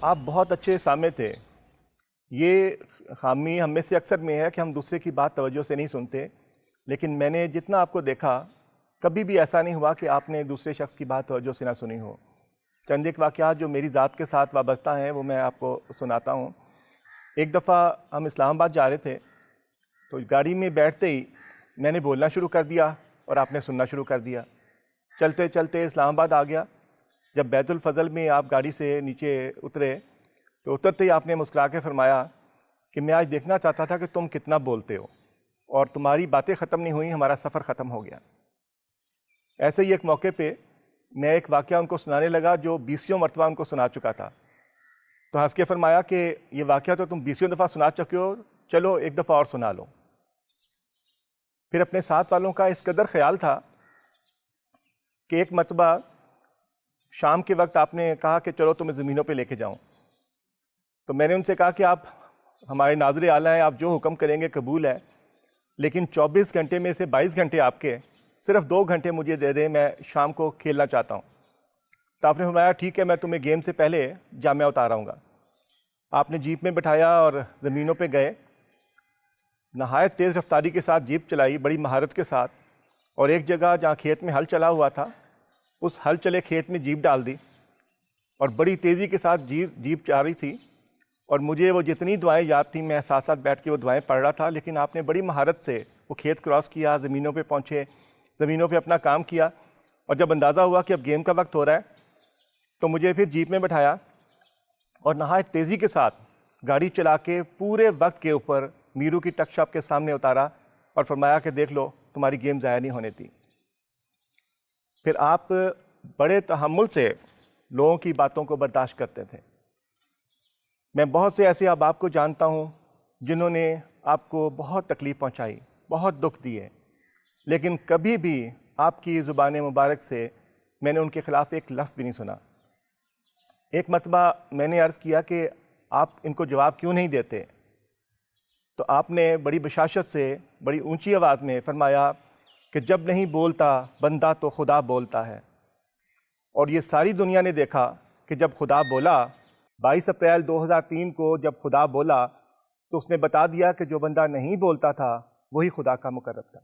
آپ بہت اچھے سامع تھے۔ یہ خامی ہم میں سے اکثر میں ہے کہ ہم دوسرے کی بات توجہ سے نہیں سنتے، لیکن میں نے جتنا آپ کو دیکھا کبھی بھی ایسا نہیں ہوا کہ آپ نے دوسرے شخص کی بات توجہ سے نہ سنی ہو۔ چند ایک واقعات جو میری ذات کے ساتھ وابستہ ہیں وہ میں آپ کو سناتا ہوں۔ ایک دفعہ ہم اسلام آباد جا رہے تھے تو گاڑی میں بیٹھتے ہی میں نے بولنا شروع کر دیا اور آپ نے سننا شروع کر دیا۔ چلتے چلتے اسلام آباد آ گیا۔ جب بیت الفضل میں آپ گاڑی سے نیچے اترے تو اترتے ہی آپ نے مسکرا کے فرمایا کہ میں آج دیکھنا چاہتا تھا کہ تم کتنا بولتے ہو، اور تمہاری باتیں ختم نہیں ہوئیں، ہمارا سفر ختم ہو گیا۔ ایسے ہی ایک موقع پہ میں ایک واقعہ ان کو سنانے لگا جو 20 مرتبہ ان کو سنا چکا تھا، تو ہنس کے فرمایا کہ یہ واقعہ تو تم 20 دفعہ سنا چکے ہو، چلو ایک دفعہ اور سنا لو۔ پھر اپنے ساتھ والوں کا اس قدر خیال تھا کہ ایک مرتبہ شام کے وقت آپ نے کہا کہ چلو تمہیں زمینوں پہ لے کے جاؤں، تو میں نے ان سے کہا کہ آپ ہمارے ناظر اعلیٰ ہیں، آپ جو حکم کریں گے قبول ہے، لیکن 24 گھنٹے میں سے 22 گھنٹے آپ کے، صرف 2 گھنٹے مجھے دے دیں، میں شام کو کھیلنا چاہتا ہوں۔ تو آپ نے فرمایا ٹھیک ہے، میں تمہیں گیم سے پہلے جامعہ اتاراؤں گا۔ آپ نے جیپ میں بٹھایا اور زمینوں پہ گئے، نہایت تیز رفتاری کے ساتھ جیپ چلائی، بڑی مہارت کے ساتھ، اور ایک جگہ جہاں کھیت میں ہل چلا ہوا تھا اس ہل چلے کھیت میں جیپ ڈال دی، اور بڑی تیزی کے ساتھ جیپ جا رہی تھی، اور مجھے وہ جتنی دعائیں یاد تھیں میں ساتھ ساتھ بیٹھ کے وہ دعائیں پڑھ رہا تھا، لیکن آپ نے بڑی مہارت سے وہ کھیت کراس کیا، زمینوں پہ پہنچے، زمینوں پہ اپنا کام کیا، اور جب اندازہ ہوا کہ اب گیم کا وقت ہو رہا ہے تو مجھے پھر جیپ میں بٹھایا اور نہایت تیزی کے ساتھ گاڑی چلا کے پورے وقت کے اوپر میرو کی ٹک شاپ کے سامنے اتارا اور فرمایا کہ دیکھ لو تمہاری گیم ضائع نہیں ہونے تھی۔ پھر آپ بڑے تحمل سے لوگوں کی باتوں کو برداشت کرتے تھے۔ میں بہت سے ایسے احباب کو جانتا ہوں جنہوں نے آپ کو بہت تکلیف پہنچائی، بہت دکھ دیے، لیکن کبھی بھی آپ کی زبان مبارک سے میں نے ان کے خلاف ایک لفظ بھی نہیں سنا۔ ایک مرتبہ میں نے عرض کیا کہ آپ ان کو جواب کیوں نہیں دیتے، تو آپ نے بڑی بشاشت سے بڑی اونچی آواز میں فرمایا کہ جب نہیں بولتا بندہ تو خدا بولتا ہے، اور یہ ساری دنیا نے دیکھا کہ جب خدا بولا 22 اپریل 2003 کو جب خدا بولا تو اس نے بتا دیا کہ جو بندہ نہیں بولتا تھا وہی خدا کا مقرب تھا۔